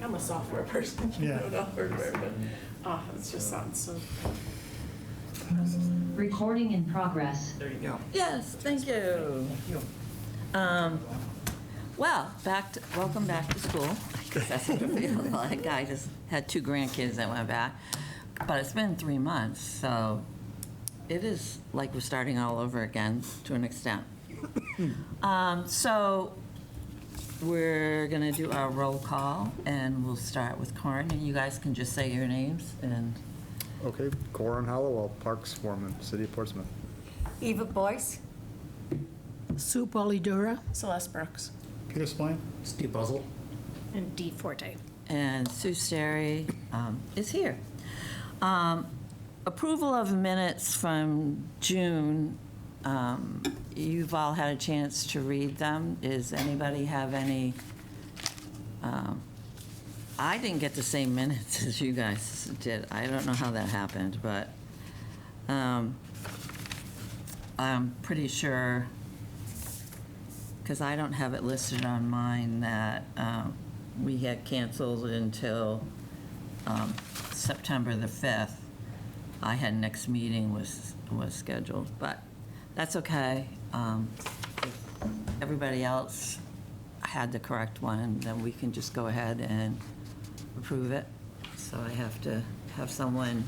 I'm a software person. Yeah. Not hardware, but it just sounds so. Recording in progress. There you go. Yes, thank you. Well, welcome back to school. I guess that's what I feel like. I just had 2 grandkids that went back, but it's been 3 months, so it is like we're starting all over again to an extent. So we're gonna do our roll call, and we'll start with Corin, and you guys can just say your names and. Okay, Corin Hollowell, Parks Foreman, City of Portsmouth. Eva Boyce. Sue Polidora. Celeste Brooks. Peter Spline? Steve Buzzle. And Dee Forte. And Sue Sterry is here. Approval of minutes from June. You've all had a chance to read them. Does anybody have any? I didn't get the same minutes as you guys did. I don't know how that happened, but I'm pretty sure, because I don't have it listed on mine, that we had canceled until September the 5th. I had next meeting was scheduled, but that's okay. If everybody else had the correct one, then we can just go ahead and approve it. So I have to have someone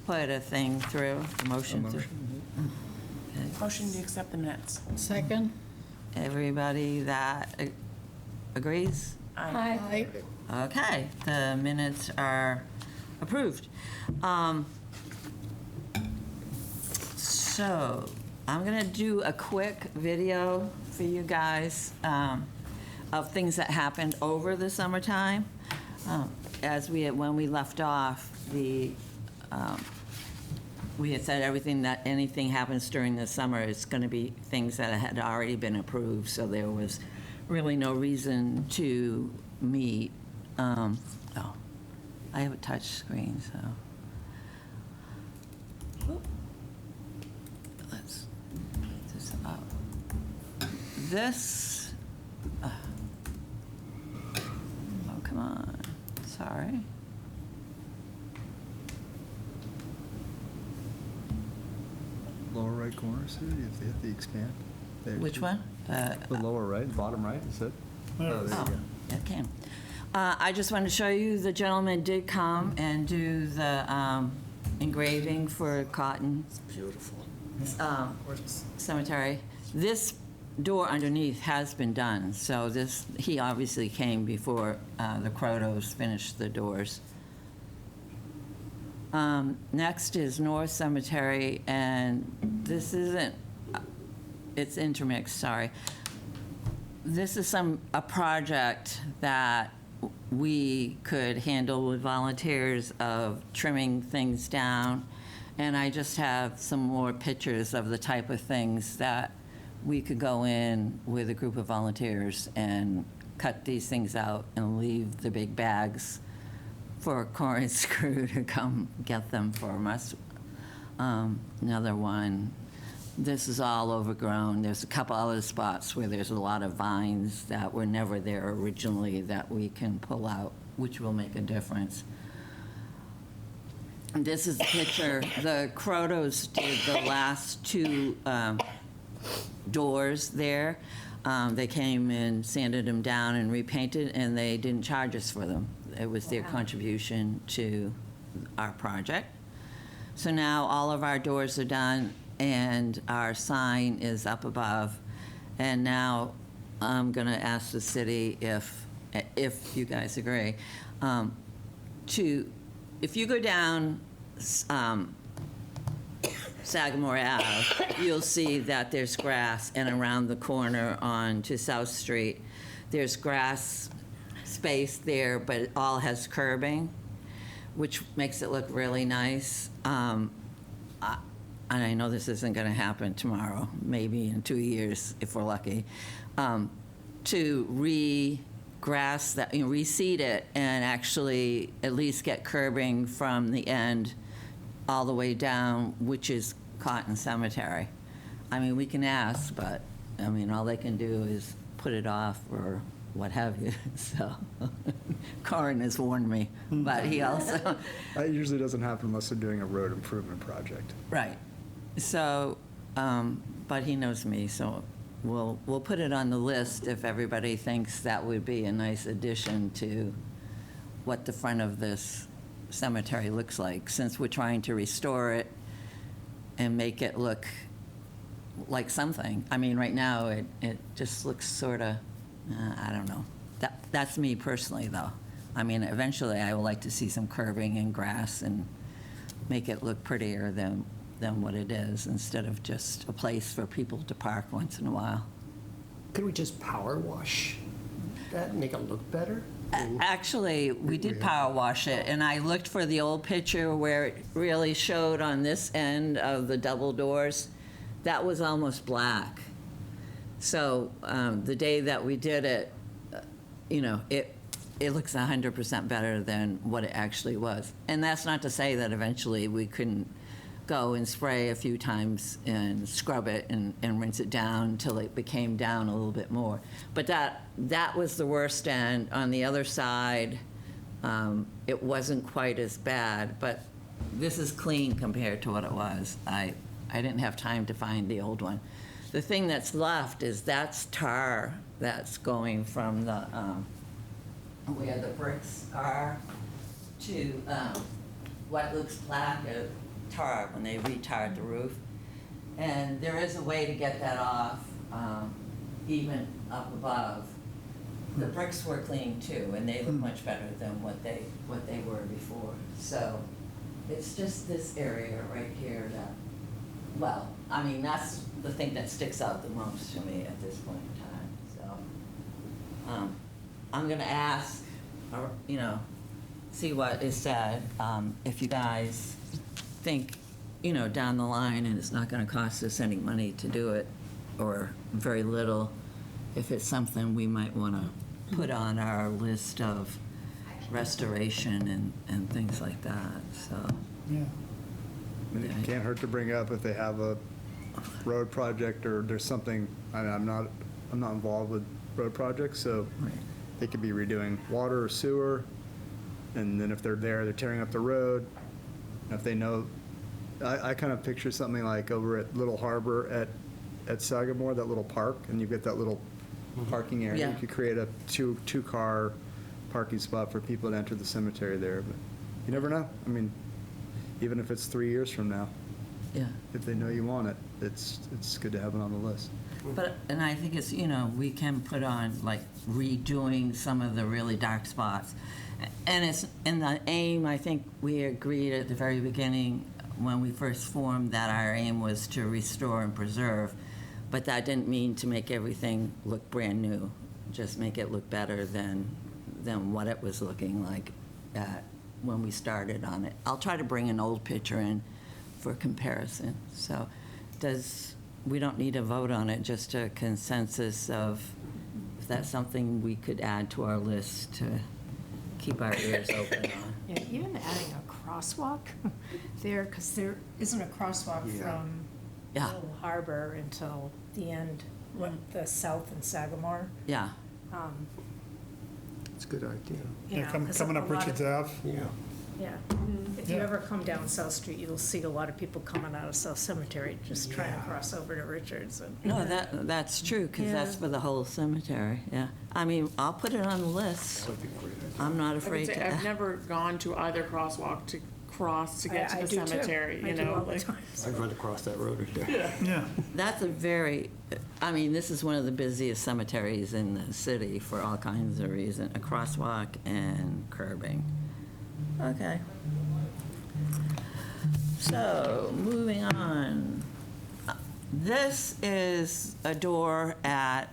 put a thing through, a motion through. Okay. Motion to accept the minutes. Second. Everybody that agrees? Aye. Okay, the minutes are approved. So I'm gonna do a quick video for you guys of things that happened over the summertime. When we left off, we had said anything happens during the summer, it's gonna be things that had already been approved, so there was really no reason to meet. Oh, I have a touch screen, so. Whoop. Let's put this up. This, oh, come on, sorry. Lower right corner, Sue, you hit the expand. There. Which one? The lower right, bottom right, is it? Oh, there you go. It came. I just wanted to show you, the gentleman did come and do the engraving for Cotton Beautiful. Cemetery. This door underneath has been done, so he obviously came before the Crotos finished the doors. Next is North Cemetery, and this isn't, it's intermixed, sorry. This is a project that we could handle with volunteers of trimming things down. And I just have some more pictures of the type of things that we could go in with a group of volunteers and cut these things out and leave the big bags for Corin's crew to come get them from us. Another one. This is all overgrown. There's a couple other spots where there's a lot of vines that were never there originally that we can pull out, which will make a difference. And this is the picture. The Crotos did the last 2 doors there. They came and sanded them down and repainted, and they didn't charge us for them. It was their contribution to our project. So now all of our doors are done, and our sign is up above. And now I'm gonna ask the city if you guys agree, if you go down Sagamore Ave, you'll see that there's grass, and around the corner onto South Street, there's grass space there, but it all has curbing, which makes it look really nice. And I know this isn't gonna happen tomorrow, maybe in 2 years, if we're lucky, to re-grass that, reseed it and actually at least get curbing from the end all the way down, which is Cotton Cemetery. I mean, we can ask, but, all they can do is put it off or what have you, so. Corin has warned me, but he also, That usually doesn't happen unless they're doing a road improvement project. right. So, but he knows me, so we'll put it on the list if everybody thinks that would be a nice addition to what the front of this cemetery looks like, since we're trying to restore it and make it look like something. I mean, right now, it just looks sort of, I don't know. That's me personally, though. I mean, eventually, I would like to see some curbing and grass and make it look prettier than what it is, instead of just a place for people to park once in a while. Could we just power wash that and make it look better? Actually, we did power wash it, and I looked for the old picture where it really showed on this end of the double doors. That was almost black. So the day that we did it, it looks 100% better than what it actually was. And that's not to say that eventually we couldn't go and spray a few times and scrub it and rinse it down until it became down a little bit more. But that was the worst end. On the other side, it wasn't quite as bad, but this is clean compared to what it was. I didn't have time to find the old one. The thing that's left is that's tar that's going from the, where the bricks are to what looks black as tar when they retarred the roof. And there is a way to get that off, even up above. The bricks were clean too, and they look much better than what they were before. So it's just this area right here that, well, I mean, that's the thing that sticks out the most to me at this point in time. So I'm gonna ask, or, see what is said. If you guys think, down the line, and it's not gonna cost us any money to do it, or very little, if it's something we might wanna put on our list of restoration and things like that, so. Yeah. And it can't hurt to bring up if they have a road project or there's something, I'm not involved with road projects, so Right. they could be redoing water or sewer, and then if they're there, they're tearing up the road. And if they know, I kind of picture something like over at Little Harbor at Sagamore, that little park, and you've got that little parking area. Yeah. You could create a two-car parking spot for people to enter the cemetery there, but you never know. I mean, even if it's 3 years from now, Yeah. if they know you want it, it's good to have it on the list. But, and I think it's, we can put on, like, redoing some of the really dark spots. And it's, in the aim, I think we agreed at the very beginning, when we first formed, that our aim was to restore and preserve. But that didn't mean to make everything look brand new, just make it look better than what it was looking like when we started on it. I'll try to bring an old picture in for comparison. So we don't need a vote on it, just a consensus of if that's something we could add to our list to keep our ears open on. Yeah, even adding a crosswalk there, because there isn't a crosswalk from Yeah. Little Harbor until the end, the south in Sagamore. Yeah, It's a good idea. You know, 'cause Coming a up lot of- Richards Ave. Yeah. Yeah. If you ever come down South Street, you'll see a lot of people coming out of South Cemetery just trying to cross over to Richards. And no, that's true, because that's Yeah. for the whole cemetery, yeah. I mean, I'll put it on the list. I'm not I would afraid say to. I've never gone to either crosswalk to cross to get I to the do too. cemetery, I do all the like. time. I'd run across that road right there. Yeah. That's this is one of the busiest cemeteries in the city for all kinds of reasons, a crosswalk and curbing. Okay. So, moving on. This is a door at,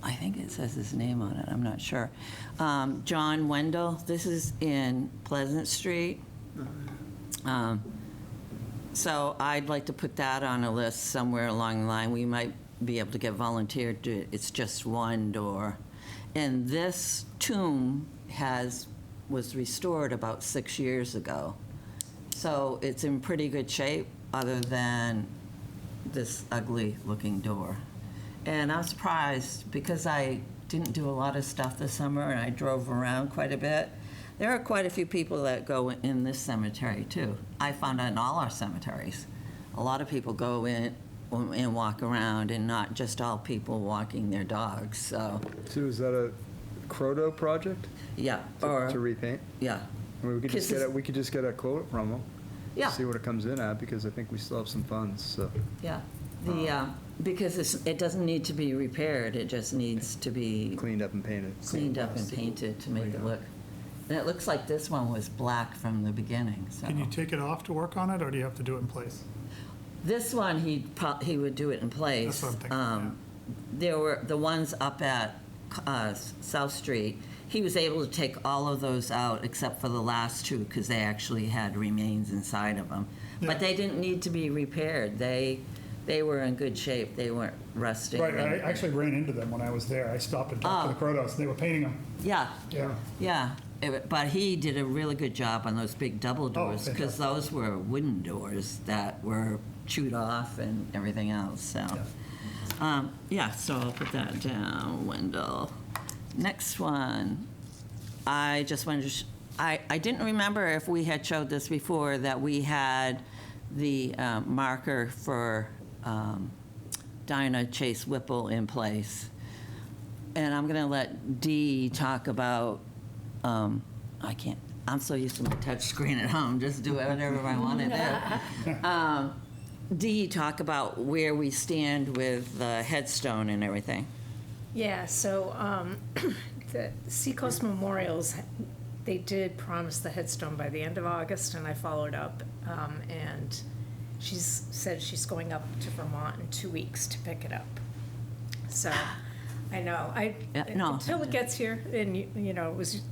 I think it says his name on it, I'm not sure. John Wendell, this is in Pleasant Street. So I'd like to put that on a list somewhere along the line. We might be able to get volunteered to, it's just one door. And this tomb was restored about 6 years ago. So it's in pretty good shape, other than this ugly looking door. And I was surprised because I didn't do a lot of stuff this summer, and I drove around quite a bit. There are quite a few people that go in this cemetery, too. I found out in all our cemeteries. A lot of people go in and walk around, and not just all people walking their dogs, so, So is that a Croto project yeah. to repaint? Yeah. I mean, we could just get a quote from them. Yeah. See what it comes in at, because I think we still have some funds, so. Yeah, because it doesn't need to be repaired, it just needs to be Cleaned up and painted. cleaned up and painted to make it look. And it looks like this one was black from the beginning, so. Can you take it off to work on it, or do you have to do it in place? This one, he would do it in place. That's what I'm thinking, yeah. There were the ones up at South Street, he was able to take all of those out except for the last two, because they actually had remains inside of them. Yeah. But they didn't need to be repaired. They were in good shape. They weren't rusting. Right, I actually ran into them when I was there. I stopped and talked to the Crotos, and they were painting them. Yeah, Yeah. yeah. But he did a really good job on those big double doors, because those were wooden doors that were chewed off and everything else, so. Yeah, so I'll put that down, Wendell. Next one, I just wanted to, I didn't remember if we had showed this before, that we had the marker for Dinah Chase Whipple in place. And I'm going to let Dee talk about, I'm so used to my touch screen at home, just do whatever I want to do. Dee, talk about where we stand with the headstone and everything. Yeah, so the Seacoast Memorials, they did promise the headstone by the end of August, and I followed up. And she's said she's going up to Vermont in 2 weeks to pick it up. So, I know, until it gets here, and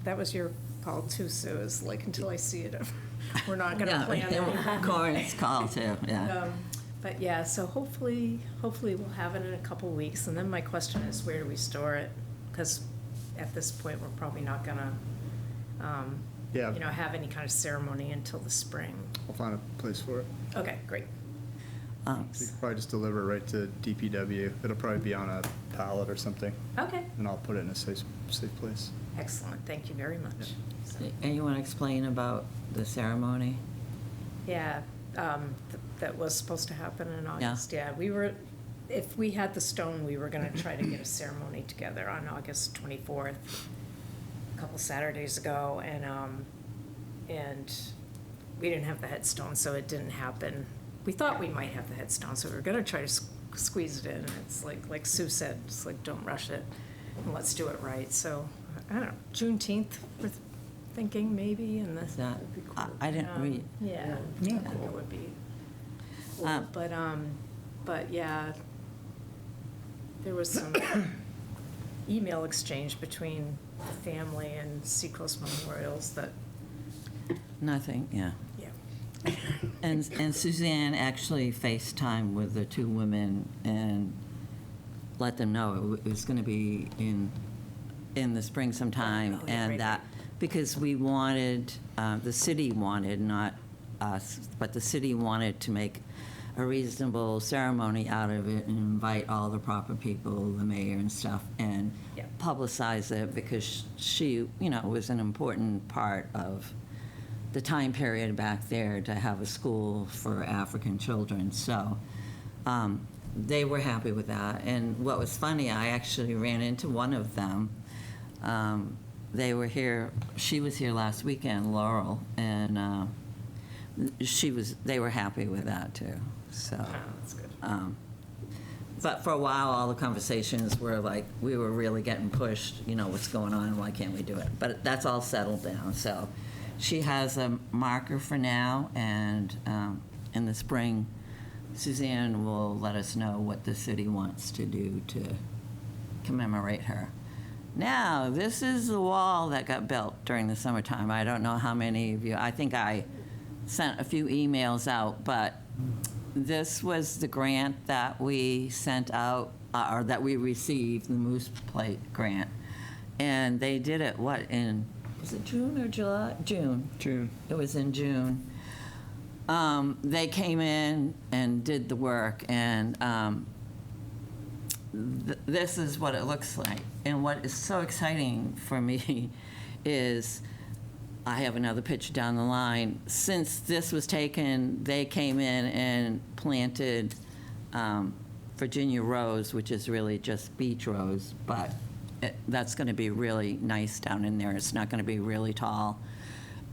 that was your call too, Sue, is like, until I see it, we're not gonna plan it. Corin's call too, yeah. But yeah, so hopefully we'll have it in a couple weeks, and then my question is, where do we store it? Because at this point, we're probably not gonna, have any kind of ceremony until the spring. I'll find a place for it. Okay, great. You could probably just deliver it right to DPW. It'll probably be on a pallet or something, Okay, and I'll put it in a safe place. excellent, thank you very much. And you want to explain about the ceremony? Yeah, that was supposed to happen in August. Yeah, if we had the stone, we were gonna try to get a ceremony together on August 24th, a couple Saturdays ago, and we didn't have the headstone, so it didn't happen. We thought we might have the headstone, so we were gonna try to squeeze it in. It's like Sue said, it's like, don't rush it, and let's do it right. So, I don't know, Juneteenth, we're thinking maybe, and Is that, I didn't read. yeah, I think it would be cool. But yeah, there was some email exchange between the family and Seacoast Memorials that, Nothing, yeah. yeah. And Suzanne actually FaceTimed with the two women and let them know it was going to be in the spring sometime, Oh, yeah, and right, that, because we wanted, the city wanted, not us, but the city wanted to make a reasonable ceremony out of it and invite all the proper people, the mayor and stuff, and Yeah. publicize it, because she, was an important part of the time period back there to have a school for African children. So they were happy with that. And what was funny, I actually ran into one of them. They were here, she was here last weekend, Laurel, and they were happy with that too, so. Oh, that's good. But for a while, all the conversations were like, we were really getting pushed, what's going on, why can't we do it? But that's all settled down, so. She has a marker for now, and in the spring, Suzanne will let us know what the city wants to do to commemorate her. Now, this is the wall that got built during the summertime. I don't know how many of you, I think I sent a few emails out, but this was the grant that we sent out, or that we received, the Moose Plate grant. And they did it, was it June or July? June. June. It was in June. They came in and did the work, and this is what it looks like. And what is so exciting for me is, I have another picture down the line. Since this was taken, they came in and planted Virginia rose, which is really just beach rose, but that's going to be really nice down in there. It's not going to be really tall.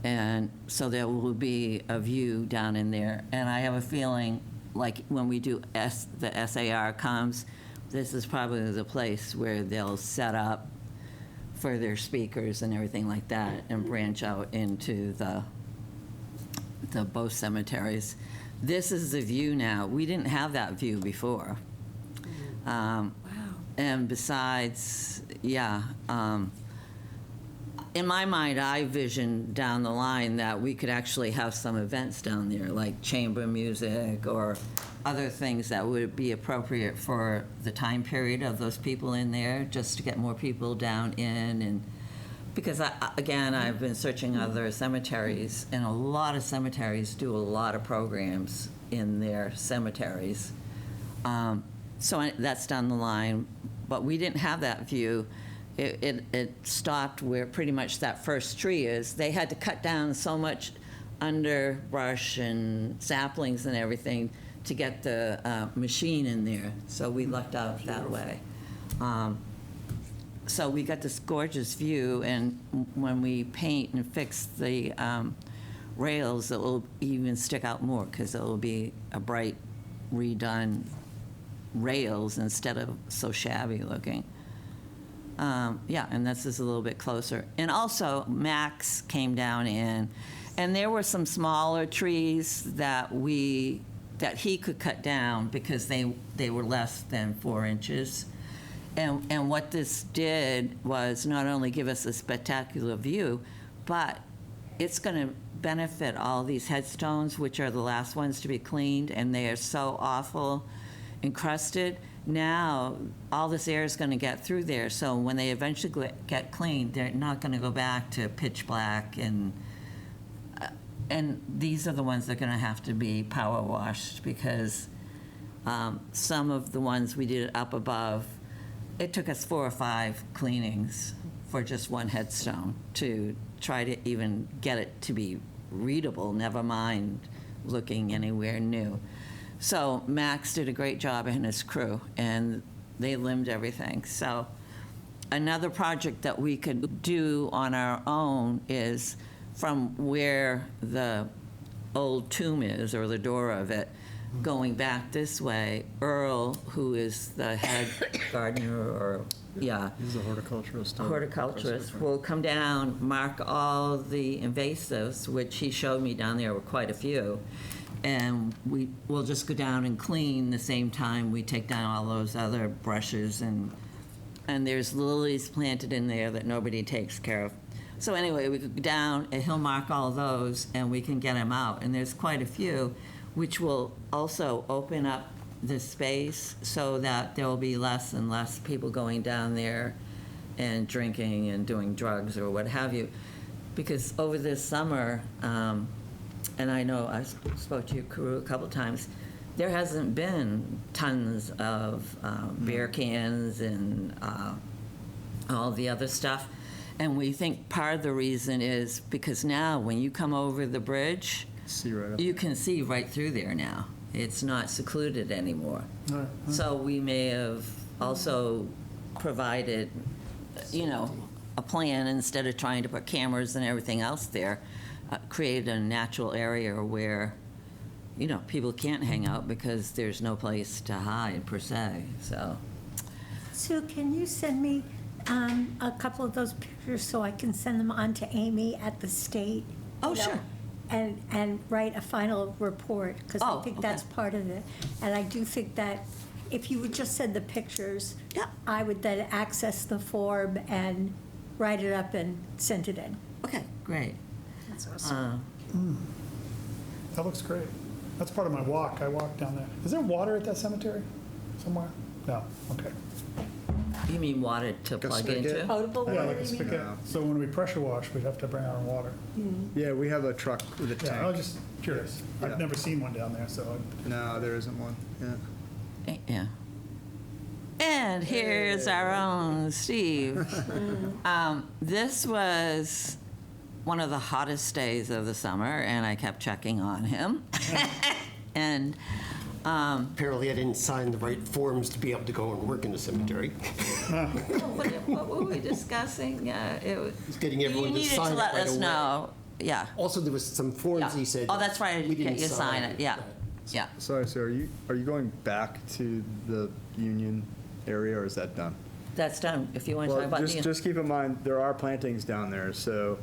And so there will be a view down in there. And I have a feeling, like when we do the SAR comes, this is probably the place where they'll set up for their speakers and everything like that and branch out into the both cemeteries. This is the view now. We didn't have that view before. Wow. And besides, yeah, in my mind, I visioned down the line that we could actually have some events down there, like chamber music or other things that would be appropriate for the time period of those people in there, just to get more people down in. And because, again, I've been searching other cemeteries, and a lot of cemeteries do a lot of programs in their cemeteries. So that's down the line, but we didn't have that view. It stopped where pretty much that first tree is. They had to cut down so much underbrush and saplings and everything to get the machine in there, so we lucked out that way. So we got this gorgeous view, and when we paint and fix the rails, it will even stick out more, because it will be a bright, redone rails instead of so shabby looking. Yeah, and this is a little bit closer. And also, Max came down in, and there were some smaller trees that he could cut down because they were less than 4 inches. And what this did was not only give us a spectacular view, but it's going to benefit all these headstones, which are the last ones to be cleaned, and they are so awful encrusted. Now, all this air is going to get through there, so when they eventually get cleaned, they're not going to go back to pitch black, and these are the ones that are going to have to be power washed, because some of the ones we did up above, it took us 4 or 5 cleanings for just one headstone to try to even get it to be readable, never mind looking anywhere new. So Max did a great job and his crew, and they limbed everything. So another project that we could do on our own is from where the old tomb is, or the door of it, going back this way, Earl, who is the head gardener, or, yeah. He's a horticulturist. Horticulturist, will come down, mark all the invasives, which he showed me down there were quite a few. And we'll just go down and clean the same time we take down all those other brushes, and there's lilies planted in there that nobody takes care of. So anyway, we go down and he'll mark all those and we can get them out. And there's quite a few, which will also open up the space so that there will be less and less people going down there and drinking and doing drugs or what have you. Because over this summer, and I know I spoke to your crew a couple times, there hasn't been tons of beer cans and all the other stuff. And we think part of the reason is because now when you come over the bridge, See right up. you can see right through there now. It's not secluded anymore. So we may have also provided, a plan instead of trying to put cameras and everything else there. Created a natural area where, people can't hang out because there's no place to hide per se, so. Sue, can you send me a couple of those pictures so I can send them on to Amy at the state? Oh, sure. And write a final report, because Oh, I think okay. that's part of it. And I do think that if you would just send the pictures, Yeah. I would then access the form and write it up and send it in. Okay, great. That's awesome. That looks great. That's part of my walk. I walk down there. Is there water at that cemetery somewhere? No, okay. You mean water to Like a plug spigot? into? Potable Yeah, water, like a you mean? spigot. So when we pressure wash, we'd have to bring our own water. Yeah, we have a truck with a Yeah, I was tank. just curious. Yeah. I've never seen one down there, so. No, there isn't one, yeah. Yeah. And here's our own Steve. This was one of the hottest days of the summer, and I kept checking on him. And Apparently I didn't sign the right forms to be able to go and work in the cemetery. what were we discussing? He's getting everyone You to needed sign to it let right us away. know. Yeah. Also, there was some forms Yeah. he said. Oh, that's right, I we didn't get didn't you to sign it, yeah. that- Yeah. Sorry, so are you going back to the Union area, or is that done? That's done. If you want to talk Well, about just keep in mind, there are plantings down there, so,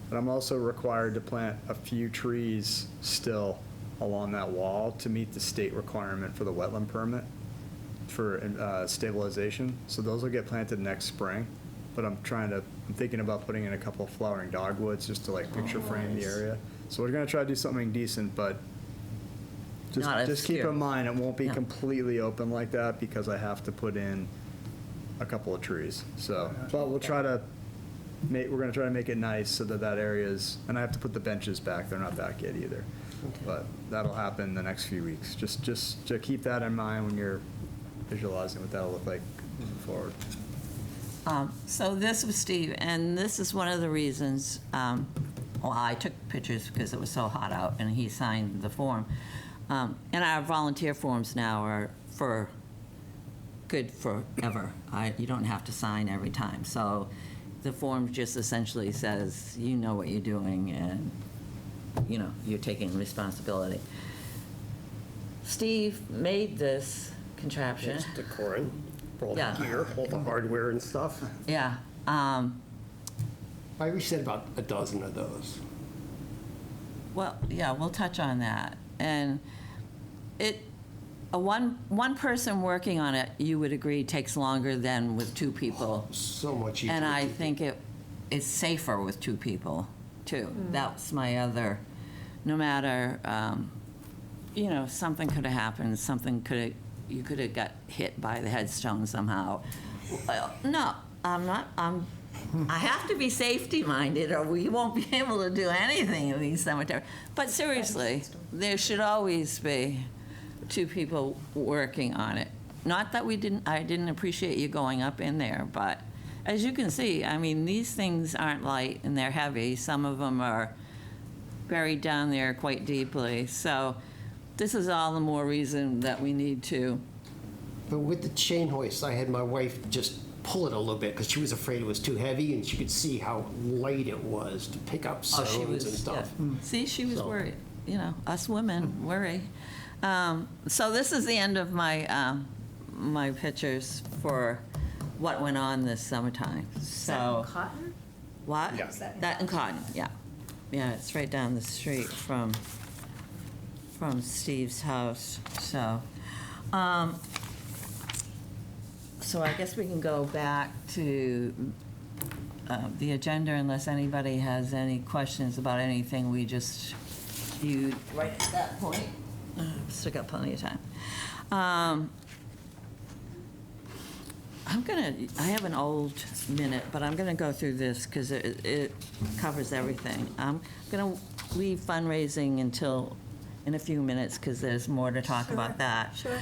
and I'm also required to plant a few trees still along that wall to meet the state requirement for the wetland permit for stabilization. So those will get planted next spring, but I'm thinking about putting in a couple of flowering dogwoods just to like picture frame the area. So we're gonna try to do something decent, but Not just keep obscure. in mind, it won't be Yeah. completely open like that because I have to put in a couple of trees. So, but we'll try to we're gonna try to make it nice so that that area is, and I have to put the benches back, they're not back yet either. But that'll happen the next few weeks. Just to keep that in mind when you're visualizing what that'll look like moving forward. So this was Steve, and this is one of the reasons, well, I took pictures because it was so hot out, and he signed the form. And our volunteer forms now are good forever. You don't have to sign every time. So the form just essentially says, you know what you're doing, and, you know, you're taking responsibility. Steve made this contraption. It's decoring, all the Yeah. gear, all the hardware and stuff. Yeah. I wish said about a dozen of those. Well, yeah, we'll touch on that. And one person working on it, you would agree, takes longer than with two people. So much easier. And I think it's safer with two people, too. That's my other, no matter, you know, something could have happened, you could have got hit by the headstone somehow. Well, no, I have to be safety-minded, or we won't be able to do anything in these cemeteries. But seriously, there should always be two people working on it. Not that I didn't appreciate you going up in there, but as you can see, I mean, these things aren't light and they're heavy. Some of them are buried down there quite deeply. So this is all the more reason that we need to. But with the chain hoist, I had my wife just pull it a little bit because she was afraid it was too heavy, and she could see how light it was to pick up stones and stuff. Yeah. See, she was So- worried. You know, us women worry. So this is the end of my my pictures for what went on this summertime. So Cotton? what? Yeah. That in Cotton. Yeah, yeah. It's right down the street from Steve's house. So. So I guess we can go back to the agenda unless anybody has any questions about anything we just viewed right at that point. Still got plenty of time. I have an old minute, but I'm gonna go through this because it covers everything. I'm gonna leave fundraising until in a few minutes because there's more to talk about that. Sure.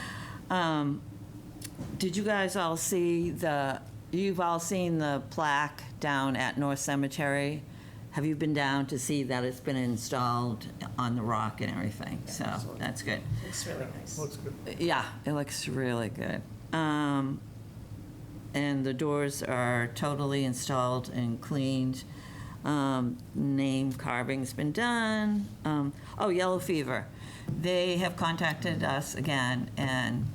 Did you guys all see you've all seen the plaque down at North Cemetery? Have you been down to see that it's been installed on the rock and everything? So that's good. Looks really nice. Looks good. Yeah, it looks really good. And the doors are totally installed and cleaned. Name carving's been done. Yellow Fever. They have contacted us again, and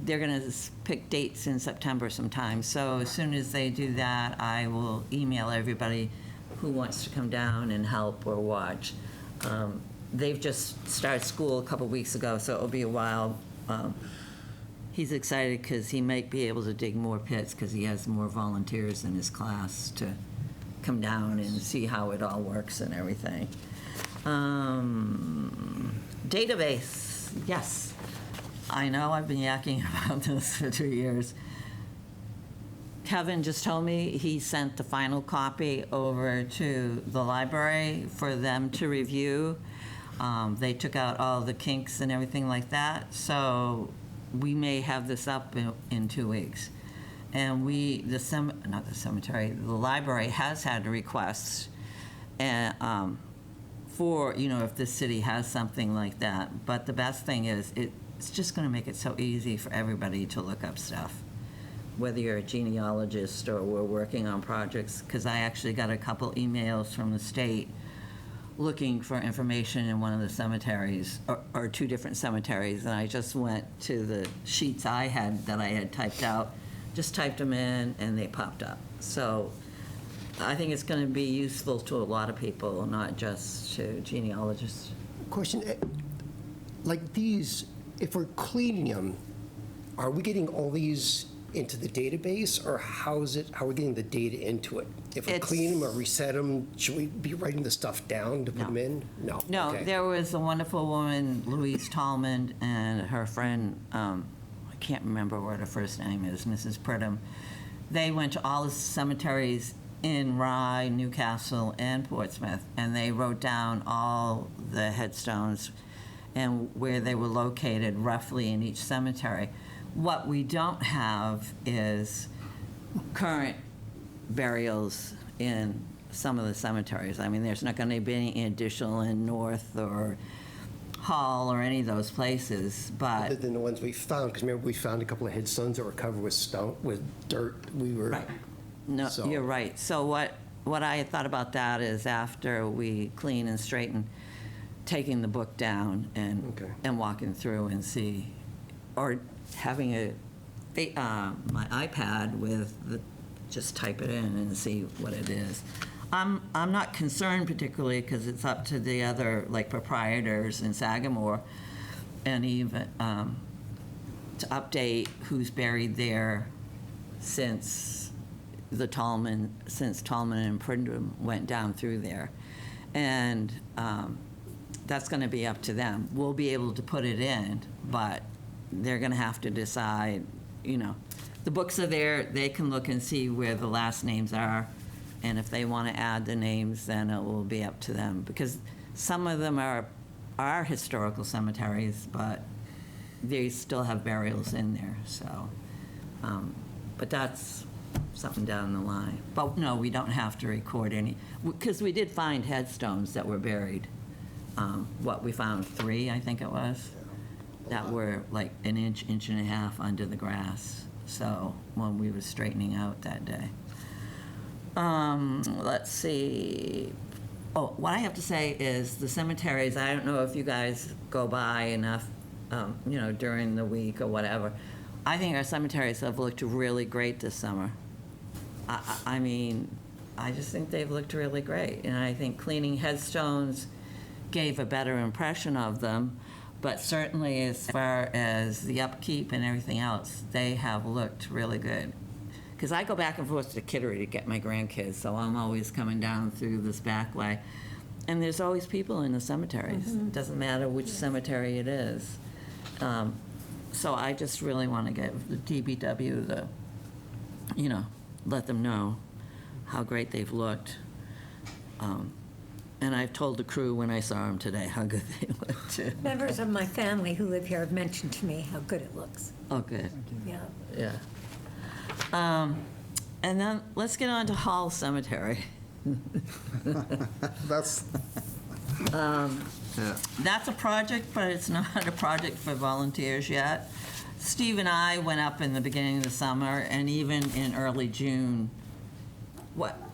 they're going to pick dates in September sometime. So as soon as they do that, I will email everybody who wants to come down and help or watch. They've just started school a couple weeks ago, so it'll be a while. He's excited because he might be able to dig more pits because he has more volunteers in his class to come down and see how it all works and everything. Database, yes. I know I've been yakking about this for 2 years. Kevin just told me he sent the final copy over to the library for them to review. They took out all the kinks and everything like that, so we may have this up in 2 weeks. And not the cemetery, the library has had requests and, for, if the city has something like that. But the best thing is, it's just going to make it so easy for everybody to look up stuff, whether you're a genealogist or we're working on projects, because I actually got a couple emails from the state looking for information in one of the cemeteries, or 2 different cemeteries, and I just went to the sheets that I had typed out, just typed them in, and they popped up. So I think it's going to be useful to a lot of people, not just to genealogists. Question, like these, if we're cleaning them, are we getting all these into the database, or how are we getting the data into it? If we clean them or reset them, should we be writing the stuff down to put them in? No. No, Okay. there was a wonderful woman, Louise Tallman, and her friend, I can't remember what her first name is, Mrs. Pridham. They went to all the cemeteries in Rye, Newcastle, and Portsmouth, and they wrote down all the headstones and where they were located roughly in each cemetery. What we don't have is current burials in some of the cemeteries. I mean, there's not going to be any additional in North or Hall or any of those places, Other but, than the ones we found, because remember, we found a couple of headstones that were covered with stone, with dirt. We were. right. No, So- you're right. So what I thought about that is after we clean and straighten, taking the book down Okay. and walking through and see, or having my iPad just type it in and see what it is. I'm not concerned particularly because it's up to the other, like, proprietors in Sagamore, and even to update who's buried there since Tallman and Pridham went down through there. And that's going to be up to them. We'll be able to put it in, but they're going to have to decide, the books are there, they can look and see where the last names are, and if they want to add the names, then it will be up to them, because some of them are historical cemeteries, but they still have burials in there, so, but that's something down the line. But no, we don't have to record any, because we did find headstones that were buried. We found 3, I think it was, that were like an inch and a half under the grass. So when we were straightening out that day. Let's see. Oh, what I have to say is the cemeteries, I don't know if you guys go by enough, during the week or whatever. I think our cemeteries have looked really great this summer. I mean, I just think they've looked really great. And I think cleaning headstones gave a better impression of them. But certainly as far as the upkeep and everything else, they have looked really good. Because I go back and forth to Kittery to get my grandkids, so I'm always coming down through this back way. And there's always people in the cemeteries. It doesn't matter which cemetery it is. So I just really want to give the DBW let them know how great they've looked. And I've told the crew when I saw them today how good they looked too. Members of my family who live here have mentioned to me how good it looks. Oh, good. Yeah. Yeah. And then let's get on to Hall Cemetery. That's, yeah. That's a project, but it's not a project for volunteers yet. Steve and I went up in the beginning of the summer, and even in early June,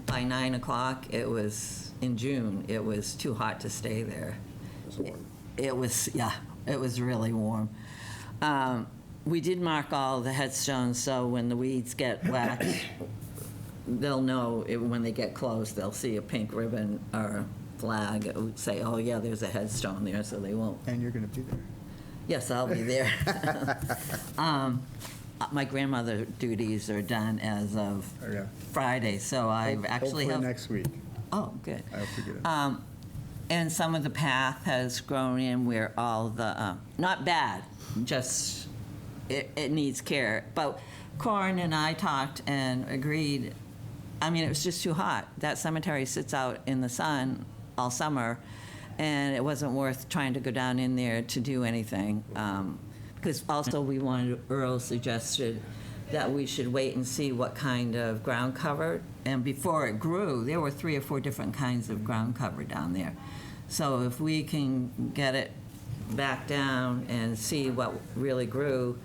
by 9 o'clock, in June, it was too hot to stay there. It was really warm. We did mark all the headstones, so when the weeds get wet, they'll know when they get close, they'll see a pink ribbon or a flag. It would say, oh yeah, there's a headstone there, so they won't. And you're going to be there. Yes, I'll be there. My grandmother duties are done as of Okay. Friday, so I've actually Hopefully helped. next week. Oh, good. I hope to get it. And some of the path has grown in where all the, not bad, just it needs care. But Corin and I talked and agreed, I mean, it was just too hot. That cemetery sits out in the sun all summer, and it wasn't worth trying to go down in there to do anything. because also Earl suggested that we should wait and see what kind of ground cover. And before it grew, there were 3 or 4 different kinds of ground cover down there. So if we can get it back down and see what really grew,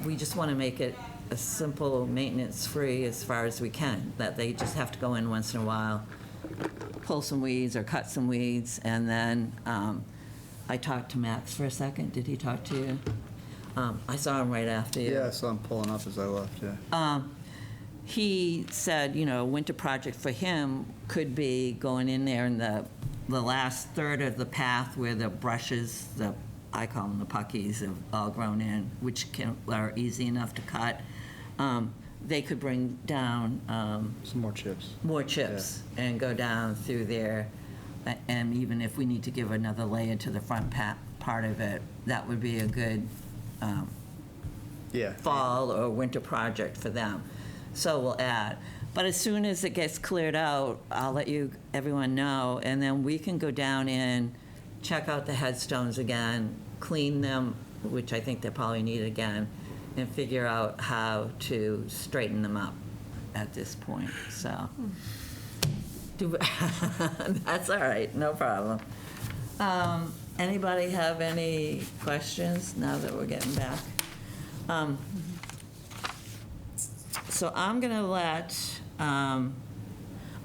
we just want to make it a simple, maintenance-free as far as we can, that they just have to go in once in a while, pull some weeds or cut some weeds, and then I talked to Max for a second. Did he talk to you? I saw him right after you. Yeah, so I'm pulling up as I left, yeah. He said, a winter project for him could be going in there in the last third of the path where the brushes, I call them the puckies, have all grown in, which are easy enough to cut. They could bring down Some more chips. and go down through there. And even if we need to give another layer to the front part of it, that would be a good Yeah. fall or winter project for them. So we'll add. But as soon as it gets cleared out, I'll let everyone know, and then we can go down in, check out the headstones again, clean them, which I think they probably need again, and figure out how to straighten them up at this point, so. That's all right, no problem. Anybody have any questions now that we're getting back? So I'm gonna let,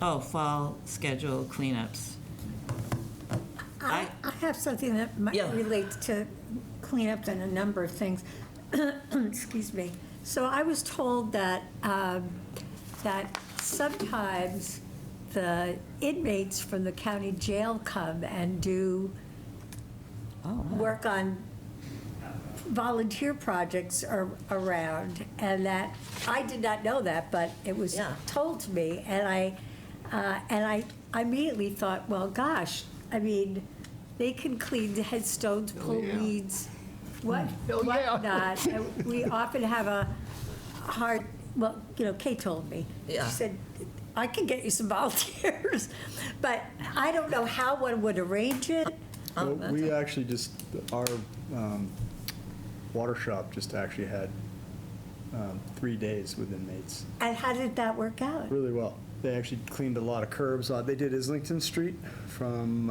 fall schedule cleanups. I have something that Yeah. relates to cleanup and a number of things. Excuse me. So I was told that, that sometimes the inmates from the county jail come and do work on volunteer projects around, and that, I did not know that, but it was Yeah. told to me, and I immediately thought, well, Oh, gosh, I mean, they can clean the headstones, pull weeds, whatnot. And we often have a hard, well, Kay told me. Yeah. She said, I can get you some volunteers, but I don't know how one would arrange it. Oh, Well, we actually just, our water shop just actually had 3 days with inmates. And how did that work out? Really well. They actually cleaned a lot of curbs. They did Islington Street from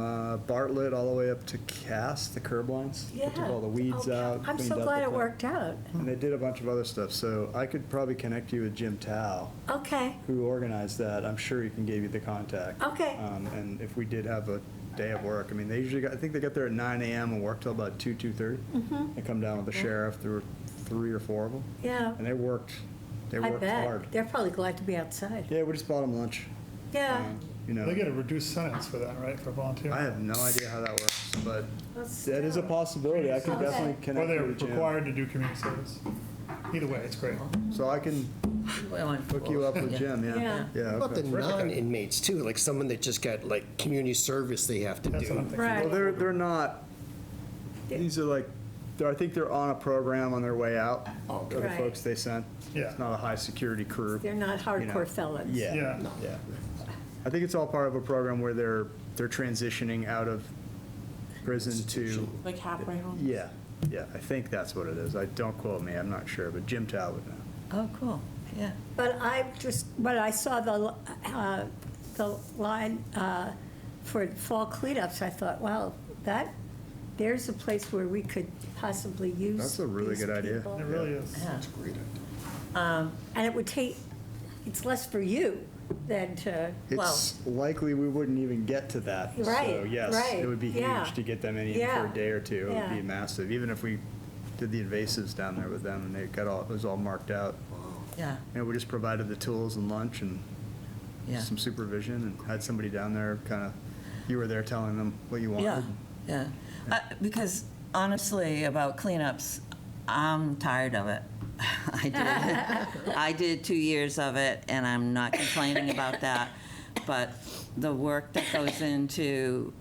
Bartlett all the way up to Cass, the curb lines. They Took all the weeds Okay. out. I'm cleaned so up glad the it pla- worked out. And they did a bunch of other stuff. So I could probably connect you with Jim Tao, Okay, who organized that. I'm sure he can give you the contact. Okay. And if we did have a day of work, I mean, they usually I think they got there at 9 a.m. and worked till about 2:30. They come down with the sheriff. There were 3 or 4 of them. yeah. And they worked I hard. bet. They're probably glad to be outside. Yeah, we just bought them lunch. Yeah. They get a reduced sentence for that, right, for volunteering? I have no idea how that works, but That's- that is a possibility. I can Okay. definitely Or connect they're you with Jim. required to do community service. Either way, it's great. So I can hook you up with Jim, yeah. Yeah. Yeah, What about the okay. non-inmates too, like someone that just got like community service they have to That's what I'm do? thinking. Right. Well, they're not, these are like, I think they're on a program on their way out, of the Right. folks they sent. Yeah. It's not a high-security crew. They're not you know. hardcore felons. Yeah, Yeah. yeah. I think it's all part of a program where they're transitioning out of prison to, Like halfway home. yeah, I think that's what it is. Don't quote me, I'm not sure, but Jim Tao would know. Oh, cool, yeah. But when I saw the line for fall cleanups, I thought, wow, there's a place where we could possibly use That's a really these good idea. people. It really is. Yeah. And it would take, it's less for you than to, It's likely we wouldn't even get to that. So Right, yes, right, it would be yeah. huge to get them in for Yeah, a day or two. It would yeah. be massive, even if we did the invasives down there with them and it was all marked out. Yeah, We just provided the tools and lunch and yeah. some supervision and had somebody down there you were there telling them what you wanted. Yeah, yeah. Because honestly, about cleanups, I'm tired of it. I did 2 years of it, and I'm not complaining about that. But the work that goes into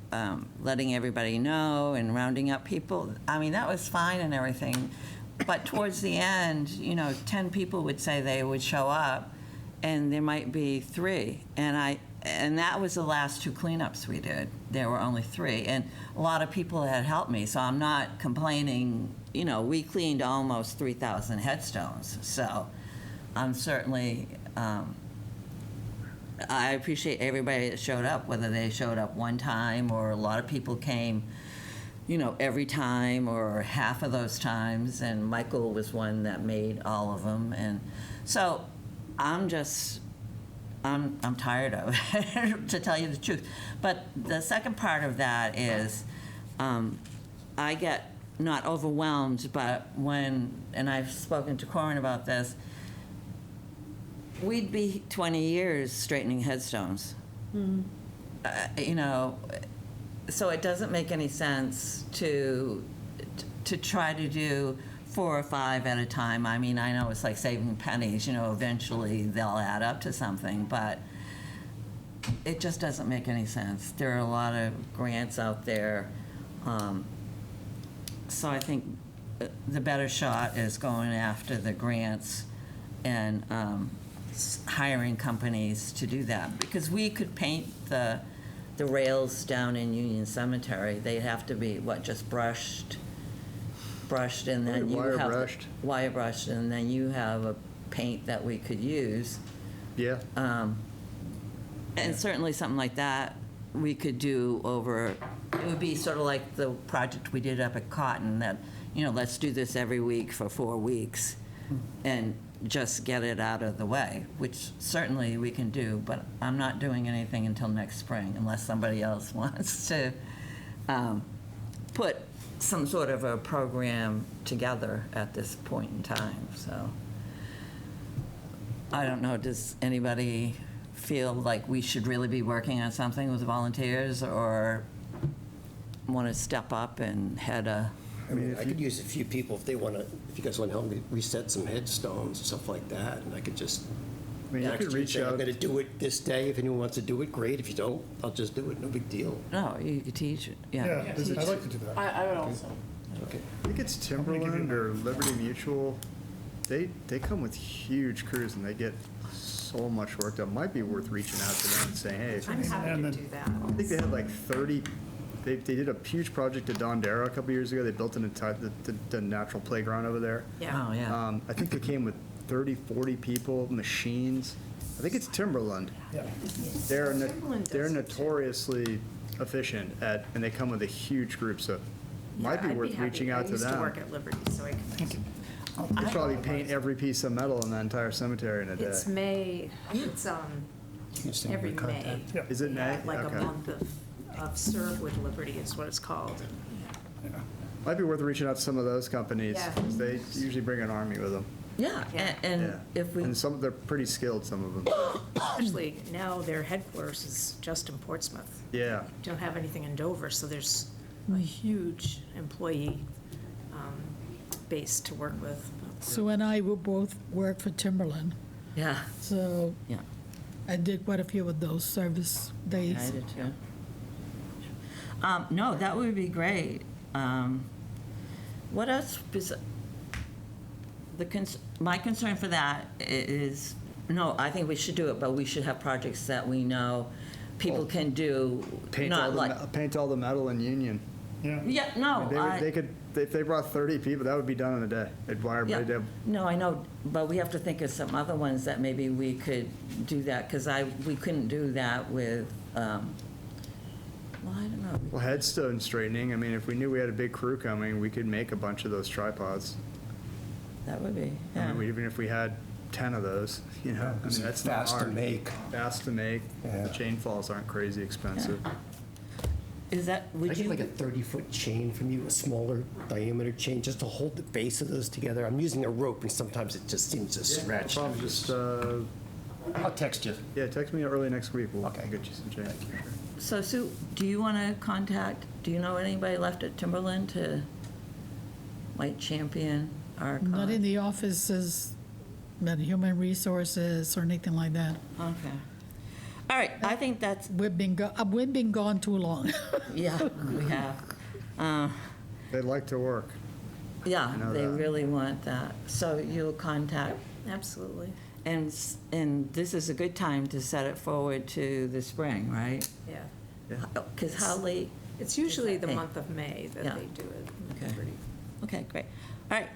letting everybody know and rounding up people, I mean, that was fine and everything. But towards the end, 10 people would say they would show up, and there might be 3. And and that was the last 2 cleanups we did. There were only 3, and a lot of people had helped me, so I'm not complaining. You know, we cleaned almost 3,000 headstones, so I'm certainly, I appreciate everybody that showed up, whether they showed up one time or a lot of people came, you know, every time or half of those times, and Michael was one that made all of them, and so I'm tired of it, to tell you the truth. But the second part of that is, I get not overwhelmed, but when, and I've spoken to Corin about this, we'd be 20 years straightening headstones. You know, so it doesn't make any sense to try to do 4 or 5 at a time. I mean, I know it's like saving pennies, you know, eventually they'll add up to something, but it just doesn't make any sense. There are a lot of grants out there. So I think the better shot is going after the grants and hiring companies to do that. Because we could paint the rails down in Union Cemetery. They'd have to be, just brushed, and then you Wire have brushed. wire brushed, and then you have a paint that we could use. Yeah. And certainly something like that we could do over, it would be sort of like the project we did up at Cotton, that, you know, let's do this every week for 4 weeks and just get it out of the way, which certainly we can do, but I'm not doing anything until next spring unless somebody else wants to put some sort of a program together at this point in time, so. I don't know, does anybody feel like we should really be working on something with volunteers, or want to step up and head a? I mean, I could use a few people if they want to, if you guys want to help me reset some headstones and stuff like that, and I could just. I mean, you could reach I'm out. going to do it this day. If anyone wants to do it, great. If you don't, I'll just do it. No big deal. No, you could teach it, Yeah, yeah. I'd like to do that. I would also. Okay. I think it's Timberland or Liberty Mutual. They come with huge crews and they get so much work done. Might be worth reaching out to them and saying, hey, I'm happy And to then- do that. I think they had like 30, they did a huge project at Dondera a couple years ago. They built the natural playground over there. Yeah. Oh, yeah. I think they came with 30, 40 people, machines. I think it's Timberland. Yeah. They're Timberland does they're it, too. notoriously efficient at, and they come with a huge group, so might be Yeah, I'd worth happy. reaching out to I used to them. work at Liberty, so I can. They probably paint every piece of metal in that entire cemetery in a day. It's May, it's every May. Yeah. Is it We May? have like a Okay. month of Serve with Liberty is what it's called. Might be worth reaching out to some of those companies. Yeah. 'Cause they usually bring an army with them. Yeah, Yeah. and Yeah. if we, And they're pretty skilled, some of them. Especially now their headquarters is just in Portsmouth. Yeah. Don't have anything in Dover, so there's a huge employee base to work with. Sue and I will both work for Timberland, yeah, so yeah, I did quite a few of those service days. I did too. No, that would be great. What else, my concern for that is, no, I think we should do it, but we should have projects that we know people can do, Paint all not like, paint all the metal in Union. Yeah. yeah, no, They could, if they brought 30 people, that would be done in a day. They'd wire, yeah, they'd have no, I know, but we have to think of some other ones that maybe we could do that, because we couldn't do that with, well, I don't know. Well, headstone straightening, I mean, if we knew we had a big crew coming, we could make a bunch of those tripods. That would be, I yeah. mean, even if we had 10 of those, you know, I mean, that's not Fast to hard. make. Fast to make. Yeah. The chain falls aren't crazy expensive. Is that, I would get you? like a 30-foot chain from you, a smaller diameter chain, just to hold the base of those together. I'm using a rope, and sometimes it just seems to stretch. Probably just, I'll text you. yeah, text me early next week. We'll Okay. get you some chain. So Sue, do you want to contact, do you know anybody left at Timberland to, like, champion our cause? Not in the offices, but human resources or anything like that. Okay. All right, I think that's, We've been gone too long. yeah, we have. They'd like to work. Yeah, I know they that. really want that. So you'll contact, Absolutely. And this is a good time to set it forward to the spring, right? Yeah. Because how late? It's usually the Hey. month of May that Yeah. they do it. Okay. Pretty- Okay, great. All right.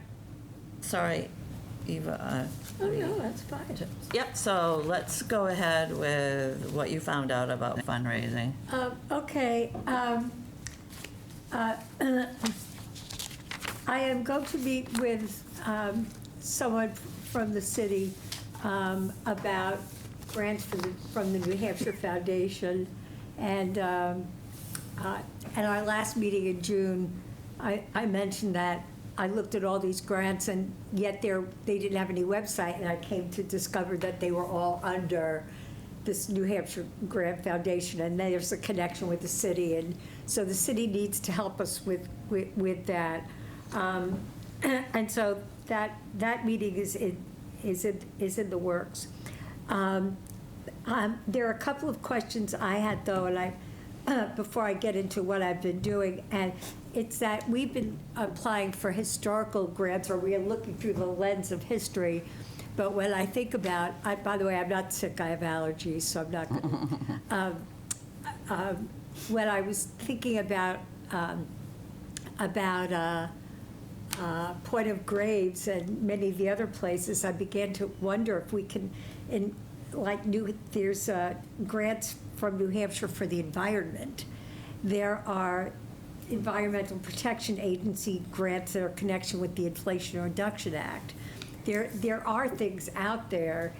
Sorry, Eva. Oh, no, that's fine. Yep, so let's go ahead with what you found out about fundraising. Okay. I am going to meet with someone from the city about grants from the New Hampshire Foundation. And at our last meeting in June, I mentioned that I looked at all these grants, and yet they didn't have any website, and I came to discover that they were all under this New Hampshire Grant Foundation, and there's a connection with the city, and so the city needs to help us with that. And so that meeting is in the works. There are a couple of questions I had, though, and before I get into what I've been doing, and it's that we've been applying for historical grants, or we are looking through the lens of history. But when I think about, by the way, I'm not sick, I have allergies, so I'm not gonna, when I was thinking about Point of Graves and many of the other places, I began to wonder if we can, there's grants from New Hampshire for the environment. There are Environmental Protection Agency grants that are in connection with the Inflation Reduction Act. There are things out there.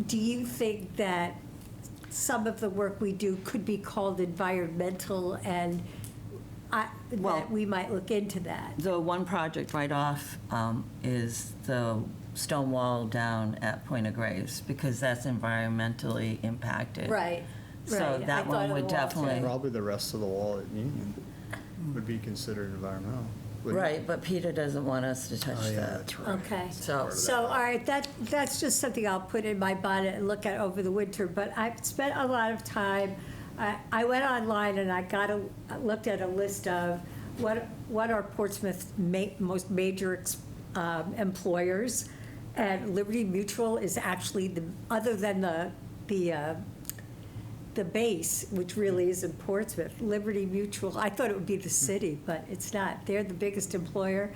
Do you think that some of the work we do could be called environmental, and that we might look into that? The one project right off is the stone wall down at Point of Graves, because that's environmentally impacted. Right. So right. I that thought one of the would wall, definitely. too. Probably the rest of the wall at Union would be considered environmental. wouldn't it? Right, but Peter doesn't want us to touch Oh, yeah, that. that's right. Okay. So, So, all right, that's just something I'll put in my bonnet and look at over the winter, but I've spent a lot of time, I went online and I looked at a list of what are Portsmouth's most major employers, and Liberty Mutual is actually other than the base, which really is in Portsmouth, Liberty Mutual, I thought it would be the city, but it's not. They're the biggest employer.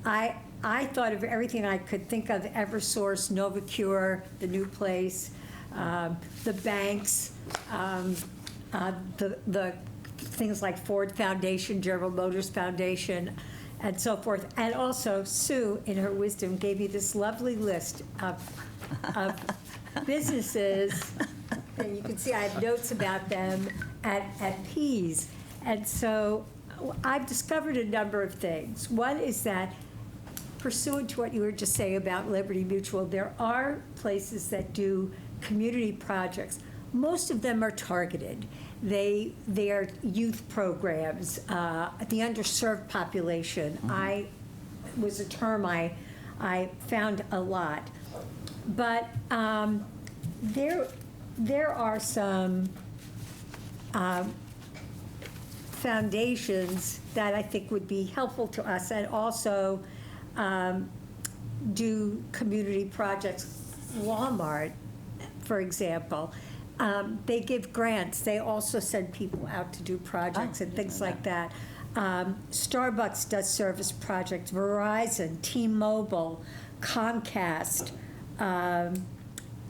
I thought of everything I could think of: Eversource, Novacure, the new place, the banks, the things like Ford Foundation, General Motors Foundation, and so forth. And also, Sue, in her wisdom, gave me this lovely list of businesses, and you can see I have notes about them at Pease. And so I've discovered a number of things. One is that, pursuant to what you were just saying about Liberty Mutual, there are places that do community projects. Most of them are targeted. They are youth programs, the underserved population. Was a term I found a lot. But there are some foundations that I think would be helpful to us, and also do community projects. Walmart, for example, they give grants. They also send people out to do projects and things like that. Starbucks does service projects. Verizon, T-Mobile, Comcast.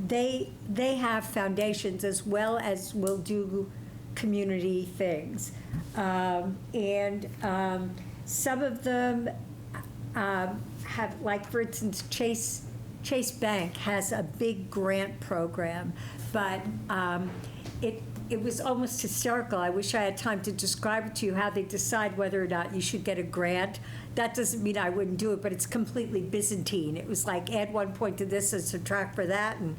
They have foundations as well as will do community things. And some of them have, like, for instance, Chase Bank has a big grant program, but it was almost hysterical. I wish I had time to describe it to you, how they decide whether or not you should get a grant. That doesn't mean I wouldn't do it, but it's completely Byzantine. It was like add 1 point to this and subtract for that, and